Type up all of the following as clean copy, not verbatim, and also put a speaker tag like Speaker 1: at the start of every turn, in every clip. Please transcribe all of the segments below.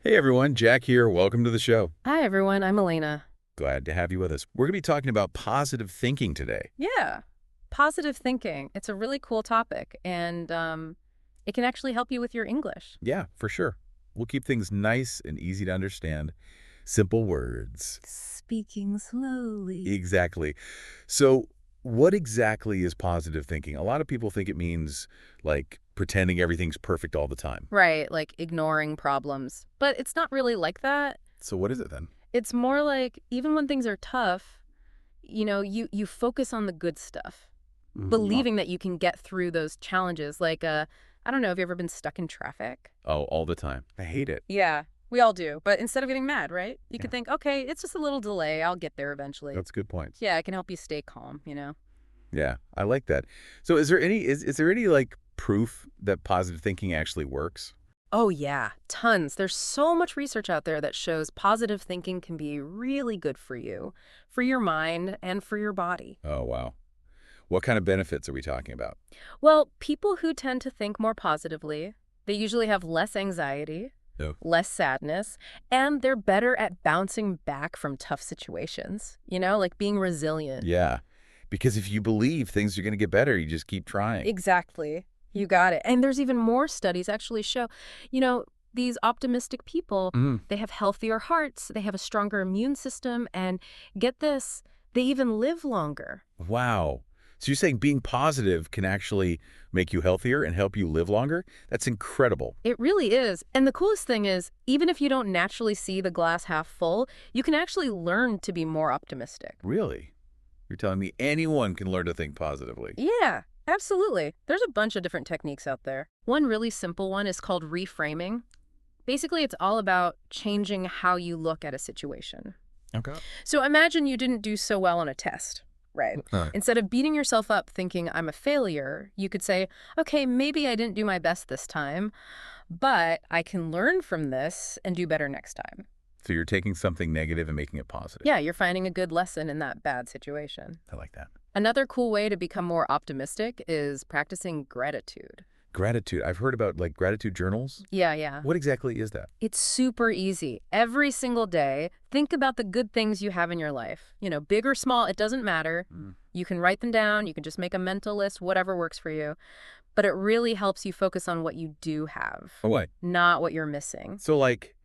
Speaker 1: Hey everyone, Jack here. Welcome to the show.
Speaker 2: Hi, everyone. I'm Elena.
Speaker 1: Glad to have you with us. We're going to be talking about positive thinking today.
Speaker 2: Yeah, positive thinking. It's a really cool topic, and it can actually help you with your English.
Speaker 1: Yeah, for sure. We'll keep things nice and easy to understand. Simple words.
Speaker 2: Speaking slowly.
Speaker 1: Exactly. So, what exactly is positive thinking? A lot of people think it means like pretending everything's perfect all the time.
Speaker 2: Right, like ignoring problems. But it's not really like that.
Speaker 1: So, what is it then?
Speaker 2: It's more like even when things are tough, you focus on the good stuff, believing that you can get through those challenges. Like, I don't know, have you ever been stuck in traffic?
Speaker 1: Oh, all the time. I hate it.
Speaker 2: Yeah, we all do. But instead of getting mad, right? You
Speaker 1: Yeah.
Speaker 2: could think, okay, it's just a little delay. I'll get there eventually.
Speaker 1: That's good points.
Speaker 2: Yeah, it can help you stay calm.
Speaker 1: Yeah, I like that. So, is there any like proof that positive thinking actually works?
Speaker 2: Oh, yeah, tons. There's so much research out there that shows positive thinking can be really good for you, for your mind, and for your body.
Speaker 1: Oh, wow. What kind of benefits are we talking about?
Speaker 2: Well, people who tend to think more positively, they usually have less anxiety,
Speaker 1: No.
Speaker 2: less sadness, and they're better at bouncing back from tough situations, like being resilient.
Speaker 1: Yeah, because if you believe things are going to get better, you just keep trying.
Speaker 2: Exactly. You got it. And there's even more studies actually show, these optimistic people,
Speaker 1: Mm.
Speaker 2: they have healthier hearts, they have a stronger immune system, and get this, they even live longer.
Speaker 1: Wow. So you're saying being positive can actually make you healthier and help you live longer? That's incredible.
Speaker 2: It really is. And the coolest thing is, even if you don't naturally see the glass half full, you can actually learn to be more optimistic.
Speaker 1: Really? You're telling me anyone can learn to think positively?
Speaker 2: Yeah, absolutely. There's a bunch of different techniques out there. One really simple one is called reframing. Basically, it's all about changing how you look at a situation.
Speaker 1: Okay.
Speaker 2: So imagine you didn't do so well on a test, right? Instead of beating yourself up thinking I'm a failure, you could say, okay, maybe I didn't do my best this time, but I can learn from this and do better next time.
Speaker 1: So you're taking something negative and making it positive.
Speaker 2: Yeah, you're finding a good lesson in that bad situation.
Speaker 1: I like that.
Speaker 2: Another cool way to become more optimistic is practicing gratitude.
Speaker 1: Gratitude. I've heard about like gratitude journals.
Speaker 2: Yeah.
Speaker 1: What exactly is that?
Speaker 2: It's super easy. Every single day, think about the good things you have in your life. Big or small, it doesn't matter.
Speaker 1: Mm.
Speaker 2: You can write them down. You can just make a mental list, whatever works for you. But it really helps you focus on what you do have,
Speaker 1: Oh, what?
Speaker 2: not what you're missing.
Speaker 1: So like,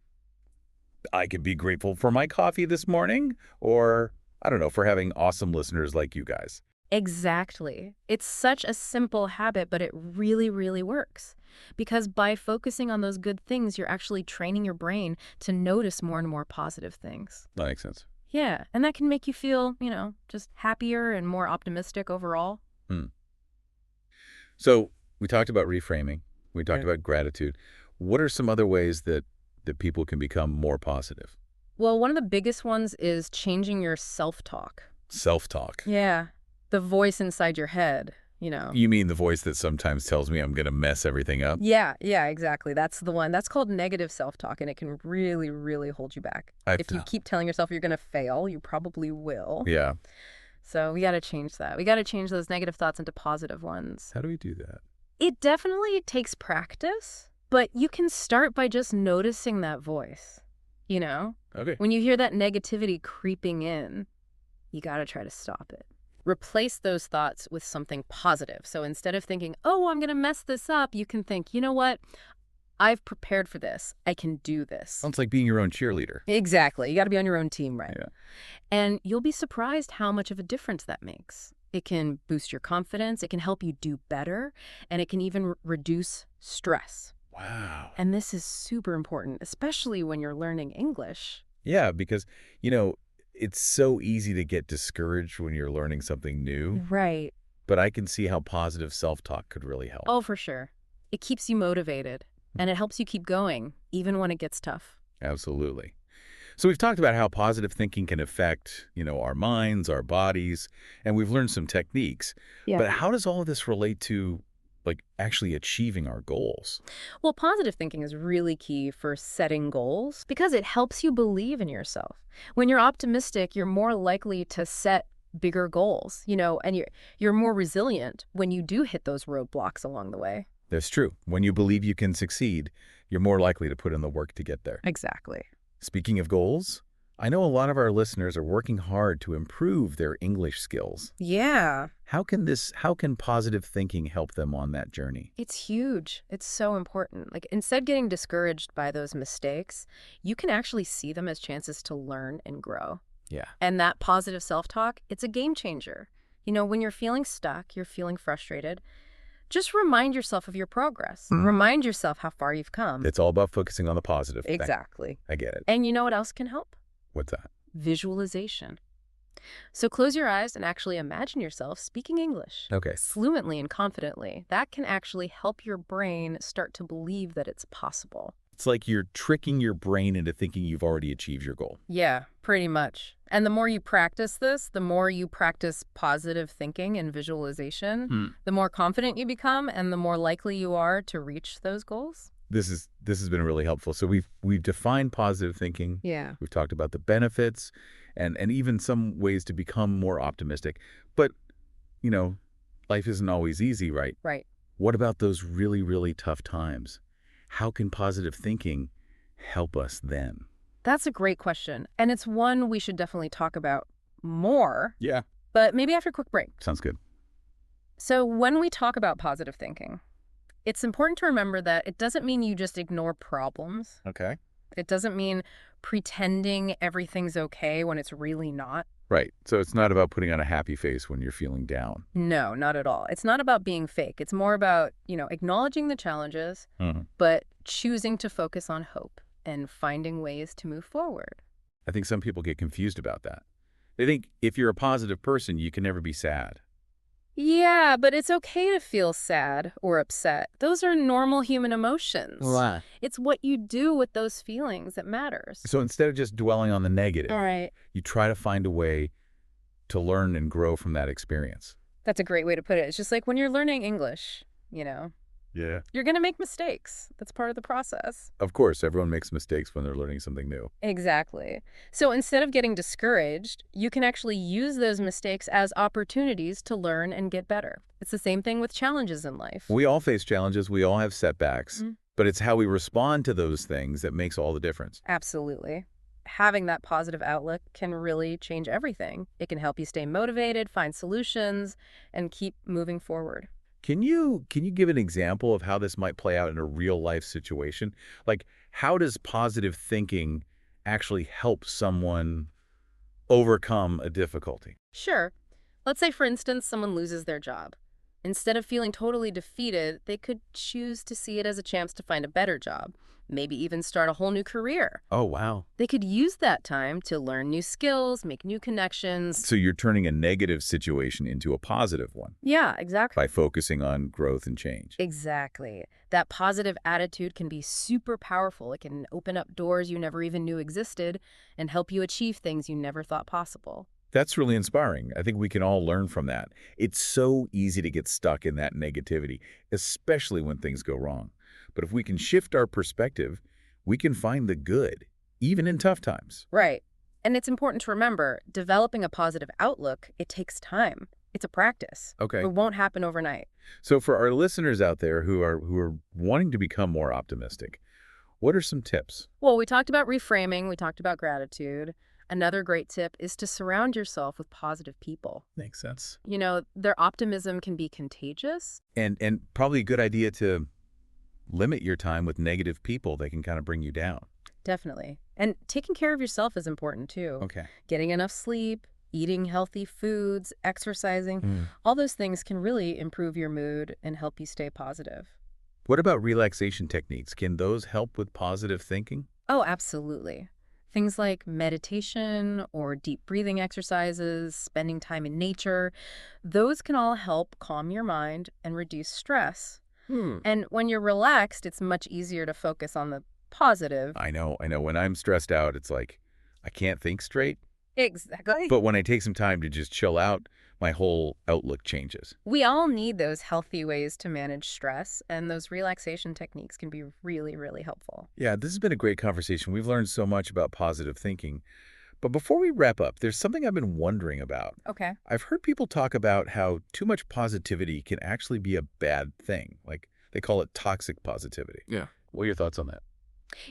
Speaker 1: I could be grateful for my coffee this morning, or I don't know, for having awesome listeners like you guys.
Speaker 2: Exactly. It's such a simple habit, but it really, really works. Because by focusing on those good things, you're actually training your brain to notice more and more positive things.
Speaker 1: That makes sense.
Speaker 2: Yeah, and that can make you feel, just happier and more optimistic overall.
Speaker 1: Hmm. So we talked about reframing. We talked
Speaker 2: Yeah.
Speaker 1: about gratitude. What are some other ways that people can become more positive?
Speaker 2: Well, one of the biggest ones is changing your self-talk.
Speaker 1: Self-talk.
Speaker 2: Yeah, the voice inside your head.
Speaker 1: You mean the voice that sometimes tells me I'm going to mess everything up?
Speaker 2: Yeah, exactly. That's the one. That's called negative self-talk, and it can really, really hold you back.
Speaker 1: I've
Speaker 2: If you keep telling yourself you're going to fail, you probably will.
Speaker 1: Yeah.
Speaker 2: So we got to change that. We got to change those negative thoughts into positive ones.
Speaker 1: How do we do that?
Speaker 2: It definitely takes practice, but you can start by just noticing that voice.
Speaker 1: Okay.
Speaker 2: When you hear that negativity creeping in, you got to try to stop it. Replace those thoughts with something positive. So instead of thinking, oh, I'm going to mess this up, you can think, you know what? I've prepared for this. I can do this.
Speaker 1: Sounds like being your own cheerleader.
Speaker 2: Exactly. You got to be on your own team, right?
Speaker 1: Yeah.
Speaker 2: And you'll be surprised how much of a difference that makes. It can boost your confidence, it can help you do better, and it can even reduce stress.
Speaker 1: Wow.
Speaker 2: And this is super important, especially when you're learning English.
Speaker 1: Yeah, because, it's so easy to get discouraged when you're learning something new,
Speaker 2: Right.
Speaker 1: but I can see how positive self-talk could really help.
Speaker 2: Oh, for sure. It keeps you motivated, and it helps you keep going, even when it gets tough.
Speaker 1: Absolutely. So we've talked about how positive thinking can affect, our minds, our bodies, and we've learned some techniques.
Speaker 2: Yeah.
Speaker 1: But how does all of this relate to, like, actually achieving our goals?
Speaker 2: Well, positive thinking is really key for setting goals because it helps you believe in yourself. When you're optimistic, you're more likely to set bigger goals, and you're more resilient when you do hit those roadblocks along the way.
Speaker 1: That's true. When you believe you can succeed, you're more likely to put in the work to get there.
Speaker 2: Exactly.
Speaker 1: Speaking of goals, I know a lot of our listeners are working hard to improve their English skills.
Speaker 2: Yeah.
Speaker 1: How can positive thinking help them on that journey?
Speaker 2: It's huge. It's so important. Like, instead of getting discouraged by those mistakes, you can actually see them as chances to learn and grow.
Speaker 1: Yeah.
Speaker 2: And that positive self-talk, it's a game changer. When you're feeling stuck, you're feeling frustrated, just remind yourself of your progress. Remind yourself how far you've come.
Speaker 1: It's all about focusing on the positive thing.
Speaker 2: Exactly.
Speaker 1: I get it.
Speaker 2: And you know what else can help?
Speaker 1: What's that?
Speaker 2: Visualization. So close your eyes and actually imagine yourself speaking English.
Speaker 1: Okay.
Speaker 2: Fluently and confidently. That can actually help your brain start to believe that it's possible.
Speaker 1: It's like you're tricking your brain into thinking you've already achieved your goal.
Speaker 2: Yeah, pretty much. And the more you practice this, the more you practice positive thinking and visualization, the more confident you become and the more likely you are to reach those goals.
Speaker 1: This has been really helpful. So we've defined positive thinking.
Speaker 2: Yeah.
Speaker 1: We've talked about the benefits and even some ways to become more optimistic. But, life isn't always easy, right?
Speaker 2: Right.
Speaker 1: What about those really, really tough times? How can positive thinking help us then?
Speaker 2: That's a great question. And it's one we should definitely talk about more.
Speaker 1: Yeah.
Speaker 2: But maybe after a quick break.
Speaker 1: Sounds good.
Speaker 2: So when we talk about positive thinking, it's important to remember that it doesn't mean you just ignore problems.
Speaker 1: Okay.
Speaker 2: It doesn't mean pretending everything's okay when it's really not.
Speaker 1: Right. So it's not about putting on a happy face when you're feeling down.
Speaker 2: No, not at all. It's not about being fake. It's more about, acknowledging the challenges, but choosing to focus on hope and finding ways to move forward.
Speaker 1: I think some people get confused about that. They think if you're a positive person, you can never be sad.
Speaker 2: Yeah, but it's okay to feel sad or upset. Those are normal human emotions.
Speaker 1: Wow.
Speaker 2: It's what you do with those feelings that matters.
Speaker 1: So instead of just dwelling on the negative,
Speaker 2: All right.
Speaker 1: you try to find a way to learn and grow from that experience.
Speaker 2: That's a great way to put it. It's just like when you're learning English,
Speaker 1: Yeah.
Speaker 2: you're going to make mistakes. That's part of the process.
Speaker 1: Of course, everyone makes mistakes when they're learning something new.
Speaker 2: Exactly. So instead of getting discouraged, you can actually use those mistakes as opportunities to learn and get better. It's the same thing with challenges in life.
Speaker 1: We all face challenges. We all have setbacks. But it's how we respond to those things that makes all the difference.
Speaker 2: Absolutely. Having that positive outlook can really change everything. It can help you stay motivated, find solutions, and keep moving forward.
Speaker 1: Can you give an example of how this might play out in a real-life situation? Like, how does positive thinking actually help someone overcome a difficulty?
Speaker 2: Sure. Let's say, for instance, someone loses their job. Instead of feeling totally defeated, they could choose to see it as a chance to find a better job, maybe even start a whole new career.
Speaker 1: Oh, wow.
Speaker 2: They could use that time to learn new skills, make new connections.
Speaker 1: So you're turning a negative situation into a positive one
Speaker 2: Yeah, exactly.
Speaker 1: by focusing on growth and change.
Speaker 2: Exactly. That positive attitude can be super powerful. It can open up doors you never even knew existed and help you achieve things you never thought possible.
Speaker 1: That's really inspiring. I think we can all learn from that. It's so easy to get stuck in that negativity, especially when things go wrong. But if we can shift our perspective, we can find the good, even in tough times.
Speaker 2: Right. And it's important to remember, developing a positive outlook, it takes time. It's a practice.
Speaker 1: Okay.
Speaker 2: It won't happen overnight.
Speaker 1: So for our listeners out there who are wanting to become more optimistic, what are some tips?
Speaker 2: Well, we talked about reframing. We talked about gratitude. Another great tip is to surround yourself with positive people.
Speaker 1: Makes sense.
Speaker 2: Their optimism can be contagious.
Speaker 1: And probably a good idea to limit your time with negative people that can kind of bring you down.
Speaker 2: Definitely. And taking care of yourself is important too.
Speaker 1: Okay.
Speaker 2: Getting enough sleep, eating healthy foods, exercising, all those things can really improve your mood and help you stay positive.
Speaker 1: What about relaxation techniques? Can those help with positive thinking?
Speaker 2: Oh, absolutely. Things like meditation or deep breathing exercises, spending time in nature, those can all help calm your mind and reduce stress. And when you're relaxed, it's much easier to focus on the positive.
Speaker 1: I know. When I'm stressed out, it's like I can't think straight.
Speaker 2: Exactly.
Speaker 1: But when I take some time to just chill out, my whole outlook changes.
Speaker 2: We all need those healthy ways to manage stress, and those relaxation techniques can be really, really helpful.
Speaker 1: Yeah, this has been a great conversation. We've learned so much about positive thinking. But before we wrap up, there's something I've been wondering about.
Speaker 2: Okay.
Speaker 1: I've heard people talk about how too much positivity can actually be a bad thing. Like they call it toxic positivity.
Speaker 3: Yeah.
Speaker 1: What are your thoughts on that?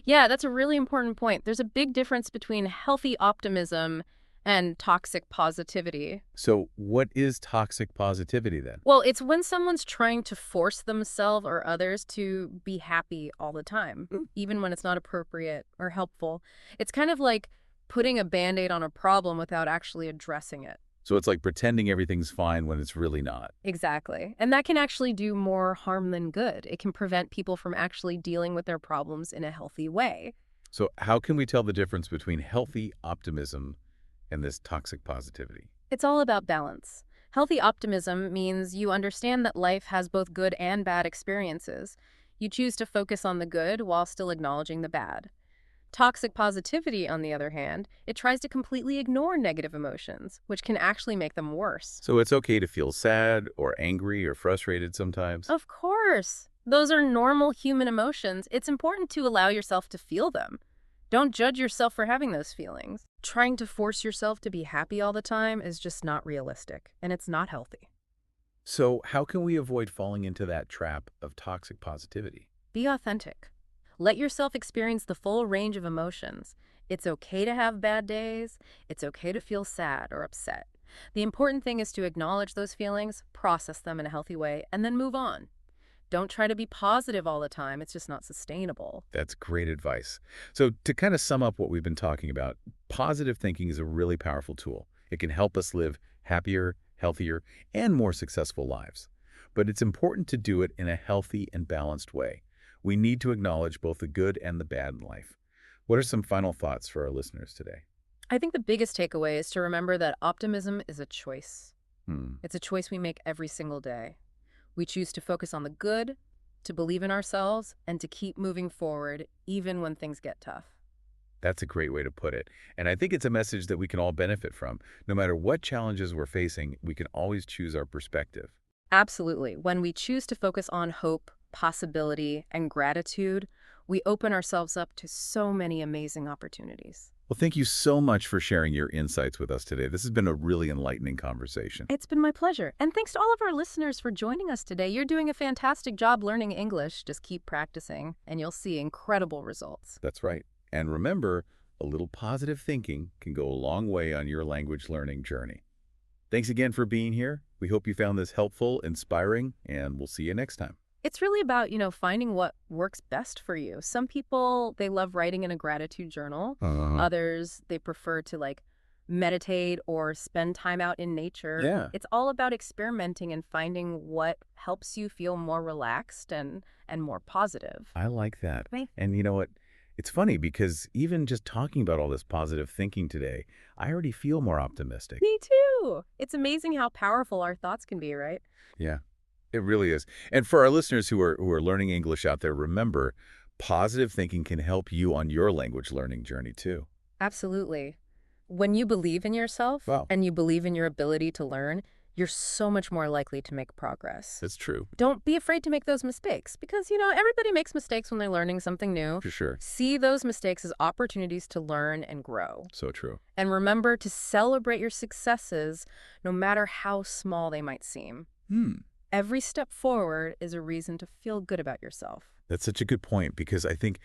Speaker 2: Yeah, that's a really important point. There's a big difference between healthy optimism and toxic positivity.
Speaker 1: So what is toxic positivity then?
Speaker 2: Well, it's when someone's trying to force themselves or others to be happy all the time, even when it's not appropriate or helpful. It's kind of like putting a Band-Aid on a problem without actually addressing it.
Speaker 1: So it's like pretending everything's fine when it's really not.
Speaker 2: Exactly. And that can actually do more harm than good. It can prevent people from actually dealing with their problems in a healthy way.
Speaker 1: So how can we tell the difference between healthy optimism and this toxic positivity?
Speaker 2: It's all about balance. Healthy optimism means you understand that life has both good and bad experiences. You choose to focus on the good while still acknowledging the bad. Toxic positivity, on the other hand, it tries to completely ignore negative emotions, which can actually make them worse.
Speaker 1: So it's okay to feel sad or angry or frustrated sometimes?
Speaker 2: Of course, those are normal human emotions. It's important to allow yourself to feel them. Don't judge yourself for having those feelings. Trying to force yourself to be happy all the time is just not realistic, and it's not healthy.
Speaker 1: So how can we avoid falling into that trap of toxic positivity?
Speaker 2: Be authentic. Let yourself experience the full range of emotions. It's okay to have bad days. It's okay to feel sad or upset. The important thing is to acknowledge those feelings, process them in a healthy way, and then move on. Don't try to be positive all the time. It's just not sustainable.
Speaker 1: That's great advice. So to kind of sum up what we've been talking about, positive thinking is a really powerful tool. It can help us live happier, healthier, and more successful lives. But it's important to do it in a healthy and balanced way. We need to acknowledge both the good and the bad in life. What are some final thoughts for our listeners today?
Speaker 2: I think the biggest takeaway is to remember that optimism is a choice.
Speaker 1: Hmm.
Speaker 2: It's a choice we make every single day. We choose to focus on the good, to believe in ourselves, and to keep moving forward even when things get tough.
Speaker 1: That's a great way to put it. And I think it's a message that we can all benefit from. No matter what challenges we're facing, we can always choose our perspective.
Speaker 2: Absolutely. When we choose to focus on hope, possibility, and gratitude, we open ourselves up to so many amazing opportunities.
Speaker 1: Well, thank you so much for sharing your insights with us today. This has been a really enlightening conversation.
Speaker 2: It's been my pleasure. And thanks to all of our listeners for joining us today. You're doing a fantastic job learning English. Just keep practicing, and you'll see incredible results.
Speaker 1: That's right. And remember, a little positive thinking can go a long way on your language learning journey. Thanks again for being here. We hope you found this helpful, inspiring, and we'll see you next time.
Speaker 2: It's really about, finding what works best for you. Some people, they love writing in a gratitude journal. Others, they prefer to meditate or spend time out in nature.
Speaker 1: Yeah,
Speaker 2: It's all about experimenting and finding what helps you feel more relaxed and more positive.
Speaker 1: I like that.
Speaker 2: Right.
Speaker 1: And you know what? It's funny because even just talking about all this positive thinking today, I already feel more optimistic.
Speaker 2: Me too. It's amazing how powerful our thoughts can be, right?
Speaker 1: Yeah. It really is. And for our listeners who are learning English out there, remember, positive thinking can help you on your language learning journey too.
Speaker 2: Absolutely. When you believe in yourself
Speaker 1: Wow,
Speaker 2: and you believe in your ability to learn, you're so much more likely to make progress.
Speaker 1: that's true.
Speaker 2: Don't be afraid to make those mistakes because, everybody makes mistakes when they're learning something new.
Speaker 1: For sure.
Speaker 2: See those mistakes as opportunities to learn and grow.
Speaker 1: So true.
Speaker 2: And remember to celebrate your successes no matter how small they might seem. Every step forward is a reason to feel good about yourself.
Speaker 1: That's such a good point because I think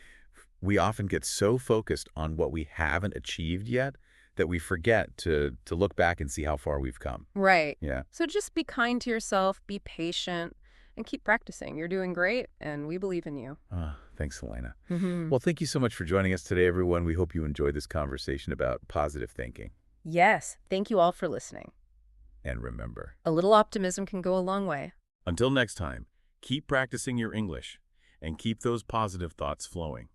Speaker 1: we often get so focused on what we haven't achieved yet that we forget to look back and see how far we've come.
Speaker 2: Right.
Speaker 1: Yeah.
Speaker 2: So just be kind to yourself, be patient, and keep practicing. You're doing great, and we believe in you.
Speaker 1: Thanks, Elena.
Speaker 2: Hmm.
Speaker 1: Well, thank you so much for joining us today, everyone. We hope you enjoyed this conversation about positive thinking.
Speaker 2: Yes, thank you all for listening.
Speaker 1: And remember,
Speaker 2: A little optimism can go a long way.
Speaker 1: until next time, keep practicing your English and keep those positive thoughts flowing.